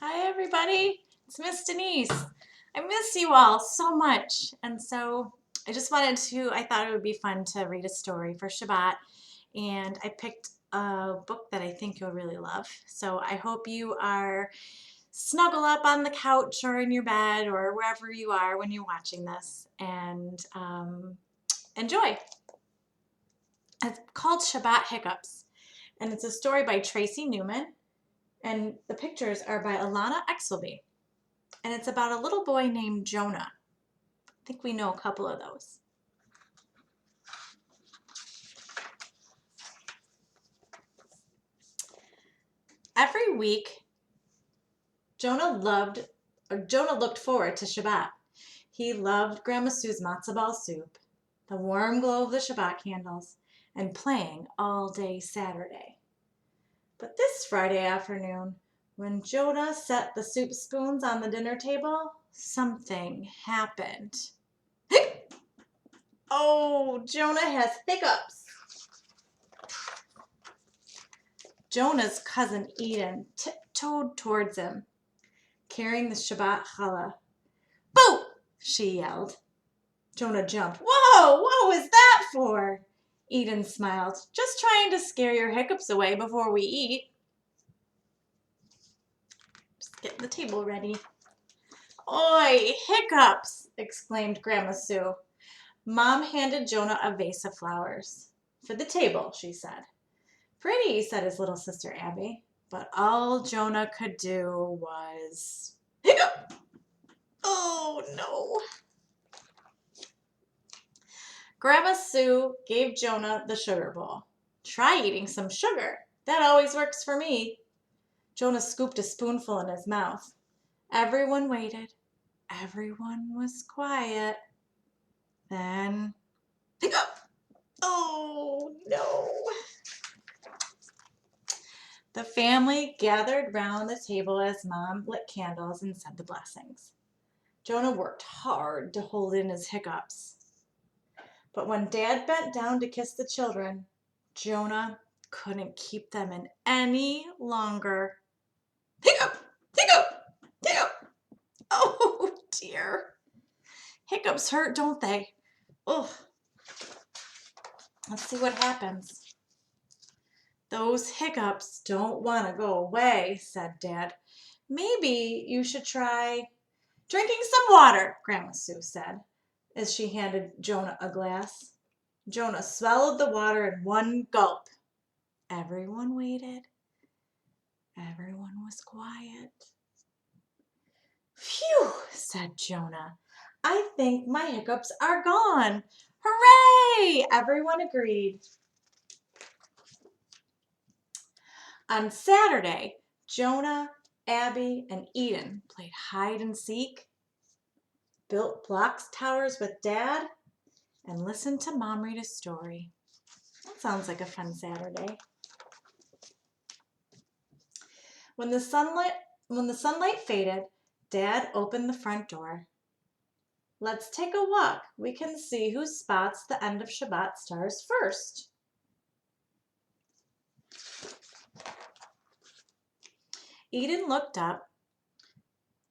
Hi everybody, it's Miss Denise. I miss you all so much, and so I thought it would be fun to read a story for Shabbat, and I picked a book that I think you'll really love. So I hope you are snuggle up on the couch or in your bed or wherever you are when you're watching this, and enjoy. It's called Shabbat Hiccups, and it's a story by Tracy Newman, and the pictures are by Ilana Exelby. And it's about a little boy named Jonah. I think we know a couple of those. Every week, Jonah looked forward to Shabbat. He loved Grandma Sue's matzo ball soup, the warm glow of the Shabbat candles, and playing all day Saturday. But this Friday afternoon, when Jonah set the soup spoons on the dinner table, something happened. Oh, Jonah has hiccups. Jonah's cousin Eden tiptoed towards him, carrying the Shabbat challah. "Boo!" she yelled. Jonah jumped. "Whoa, what was that for?" Eden smiled. "Just trying to scare your hiccups away before we eat." Just getting the table ready. "Oi, hiccups!" exclaimed Grandma Sue. Mom handed Jonah a vase of flowers. "For the table," she said. "Pretty," said his little sister Abby, but all Jonah could do was hiccup. Oh no. Grandma Sue gave Jonah the sugar bowl. "Try eating some sugar. That always works for me." Jonah scooped a spoonful in his mouth. Everyone waited. Everyone was quiet. Then hiccup. Oh no. The family gathered round the table as Mom lit candles and said the blessings. Jonah worked hard to hold in his hiccups. But when Dad bent down to kiss the children, Jonah couldn't keep them in any longer. Hiccup! Hiccup! Hiccup! Oh dear. Hiccups hurt, don't they? Ugh. Let's see what happens. "Those hiccups don't want to go away," said Dad. "Maybe you should try drinking some water," Grandma Sue said, as she handed Jonah a glass. Jonah swallowed the water in one gulp. Everyone waited. Everyone was quiet. "Phew," said Jonah. "I think my hiccups are gone." "Hooray!" everyone agreed. On Saturday, Jonah, Abby, and Eden played hide and seek, built blocks towers with Dad, and listened to Mom read a story. That sounds like a fun Saturday. When the sunlight faded, Dad opened the front door. "Let's take a walk. We can see who spots the end of Shabbat stars first." Eden looked up.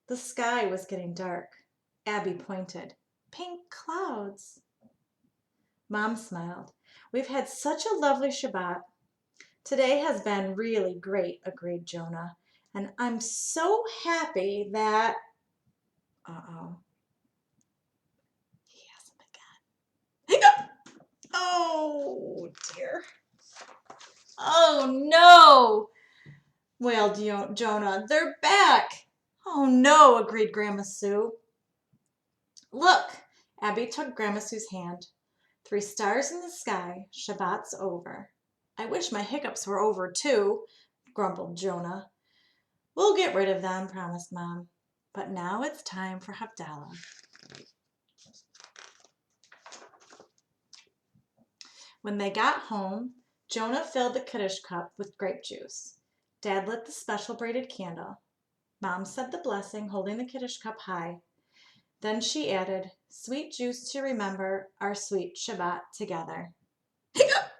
The sky was getting dark. Abby pointed. "Pink clouds." Mom smiled. "We've had such a lovely Shabbat." "Today has been really great," agreed Jonah. "And I'm so happy that..." Uh-oh. He hasn't begun. Hiccup! Oh, dear. "Oh, no," wailed Jonah. "They're back." "Oh, no," agreed Grandma Sue. "Look." Abby took Grandma Sue's hand. "3 stars in the sky. Shabbat's over." "I wish my hiccups were over, too," grumbled Jonah. "We'll get rid of them," promised Mom. "But now it's time for Havdalah." When they got home, Jonah filled the Kiddush cup with grape juice. Dad lit the special braided candle. Mom said the blessing, holding the Kiddush cup high. Then she added, "Sweet juice to remember our sweet Shabbat together." Hiccup!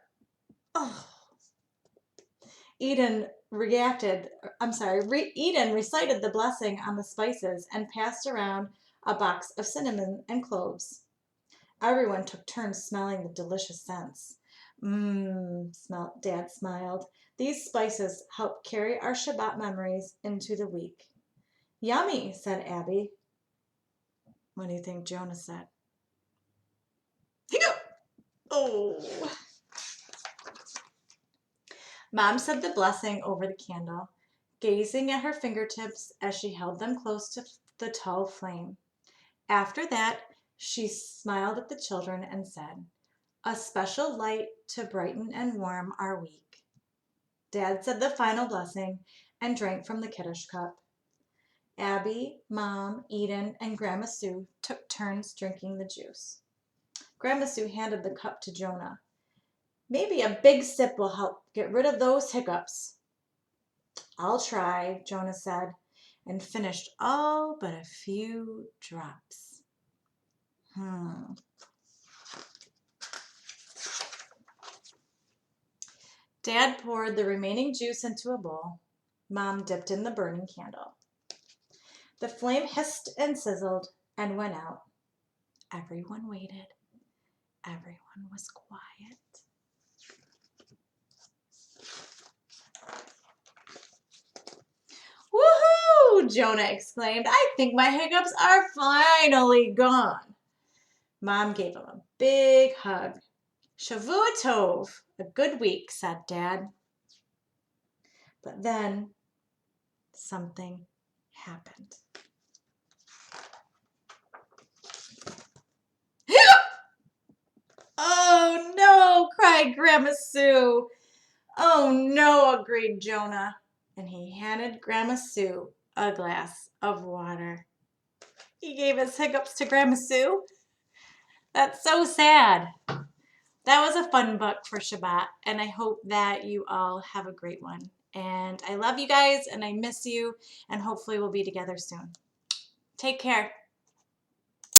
Oh. Eden Eden recited the blessing on the spices and passed around a box of cinnamon and cloves. Everyone took turns smelling the delicious scents. Dad smiled. These spices help carry our Shabbat memories into the week. Yummy, said Abby. What do you think Jonah said? Oh. Mom said the blessing over the candle, gazing at her fingertips as she held them close to the tall flame. After that, she smiled at the children and said, "A special light to brighten and warm our week." Dad said the final blessing and drank from the Kiddush cup. Abby, Mom, Eden, and Grandma Sue took turns drinking the juice. Grandma Sue handed the cup to Jonah. "Maybe a big sip will help get rid of those hiccups." "I'll try," Jonah said, and finished all but a few drops. Dad poured the remaining juice into a bowl. Mom dipped in the burning candle. The flame hissed and sizzled and went out. Everyone waited. Everyone was quiet. "Woohoo!" Jonah exclaimed. "I think my hiccups are finally gone." Mom gave him a big hug. "Shavua Tov, a good week," said Dad. But then something happened. "Oh no," cried Grandma Sue. "Oh no," agreed Jonah, and he handed Grandma Sue a glass of water. He gave his hiccups to Grandma Sue. That's so sad. That was a fun book for Shabbat, and I hope that you all have a great one. And I love you guys, and I miss you, and hopefully we'll be together soon. Take care.